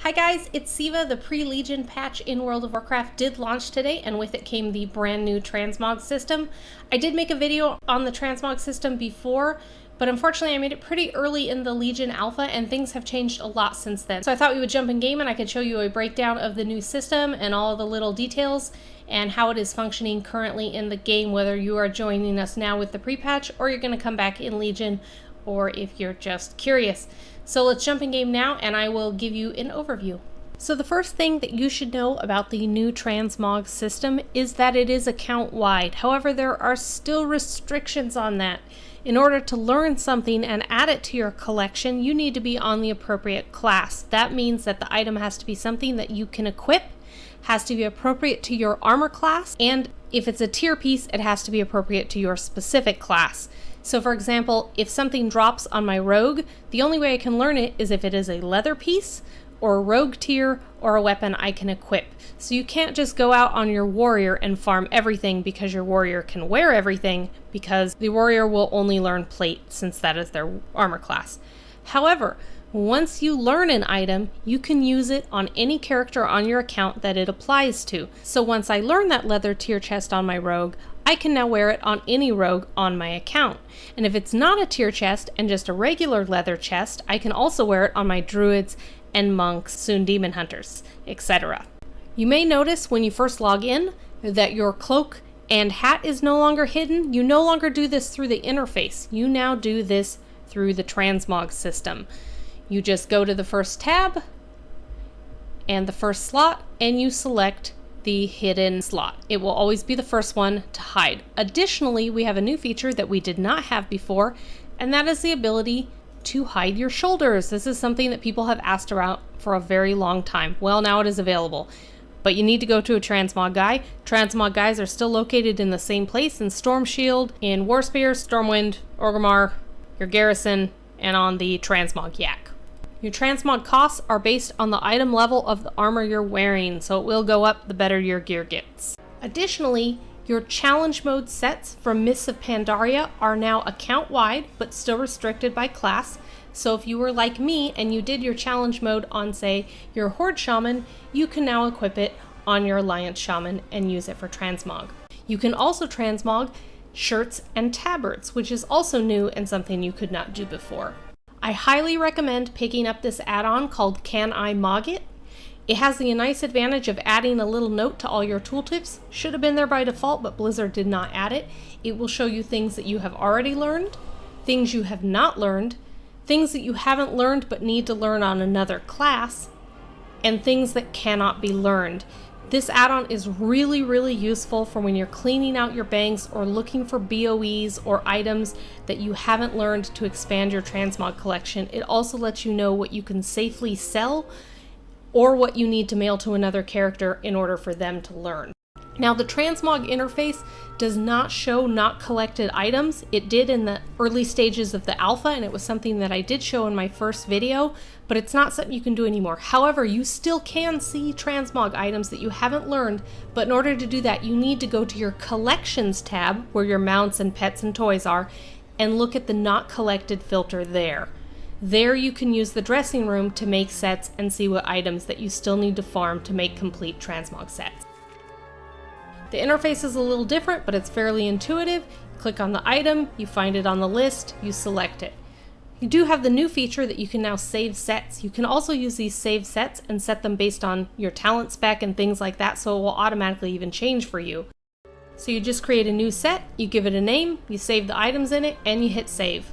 Hi guys, it's Siva. The pre-Legion patch in World of Warcraft did launch today, and with it came the brand new Transmog system. I did make a video on the Transmog system before, but unfortunately I made it pretty early in the Legion alpha and things have changed a lot since then. So I thought we would jump in game and I could show you a breakdown of the new system and all the little details and how it is functioning currently in the game, whether you are joining us now with the pre-patch or you're going to come back in Legion, or if you're just curious. So let's jump in game now and I will give you an overview. So the first thing that you should know about the new Transmog system is that it is account wide. However, there are still restrictions on that. In order to learn something and add it to your collection, you need to be on the appropriate class. That means that the item has to be something that you can equip, has to be appropriate to your armor class, and if it's a tier piece, it has to be appropriate to your specific class. So for example, if something drops on my rogue, the only way I can learn it is if it is a leather piece, or a rogue tier, or a weapon I can equip. So you can't just go out on your warrior and farm everything because your warrior can wear everything, because the warrior will only learn plate since that is their armor class. However, once you learn an item, you can use it on any character on your account that it applies to. So once I learn that leather tier chest on my rogue, I can now wear it on any rogue on my account. And if it's not a tier chest and just a regular leather chest, I can also wear it on my druids and monks, soon demon hunters, etc. You may notice when you first log in that your cloak and hat is no longer hidden. You no longer do this through the interface. You now do this through the Transmog system. You just go to the first tab and the first slot and you select the hidden slot. It will always be the first one to hide. Additionally, we have a new feature that we did not have before, and that is the ability to hide your shoulders. This is something that people have asked about for a very long time. Well, now it is available, but you need to go to a Transmog guy. Transmog guys are still located in the same place in Storm Shield, in Warspear, Stormwind, Orgrimmar, your garrison, and on the Transmog Yak. Your Transmog costs are based on the item level of the armor you're wearing, so it will go up the better your gear gets. Additionally, your challenge mode sets from Mists of Pandaria are now account wide, but still restricted by class. So if you were like me and you did your challenge mode on, say, your Horde Shaman, you can now equip it on your Alliance Shaman and use it for Transmog. You can also Transmog shirts and tabards, which is also new and something you could not do before. I highly recommend picking up this add-on called Can I Mog It? It has the nice advantage of adding a little note to all your tooltips. Should have been there by default, but Blizzard did not add it. It will show you things that you have already learned, things you have not learned, things that you haven't learned but need to learn on another class, and things that cannot be learned. This add-on is really, really useful for when you're cleaning out your banks or looking for BOEs or items that you haven't learned to expand your Transmog collection. It also lets you know what you can safely sell or what you need to mail to another character in order for them to learn. Now, the Transmog interface does not show not collected items. It did in the early stages of the alpha, and it was something that I did show in my first video, but it's not something you can do anymore. However, you still can see Transmog items that you haven't learned, but in order to do that, you need to go to your Collections tab, where your mounts and pets and toys are, and look at the Not Collected filter there. There you can use the dressing room to make sets and see what items that you still need to farm to make complete Transmog sets. The interface is a little different, but it's fairly intuitive. Click on the item, you find it on the list, you select it. You do have the new feature that you can now save sets. You can also use these saved sets and set them based on your talent spec and things like that, so it will automatically even change for you. So you just create a new set, you give it a name, you save the items in it, and you hit save.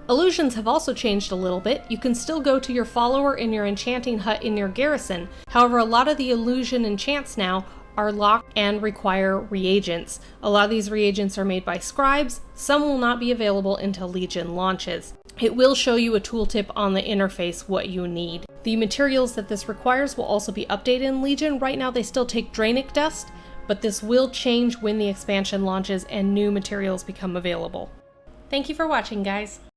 Illusions have also changed a little bit. You can still go to your follower in your enchanting hut in your garrison. However, a lot of the illusion enchants now are locked and require reagents. A lot of these reagents are made by scribes. Some will not be available until Legion launches. It will show you a tooltip on the interface what you need. The materials that this requires will also be updated in Legion. Right now they still take Draenic dust, but this will change when the expansion launches and new materials become available. Thank you for watching, guys.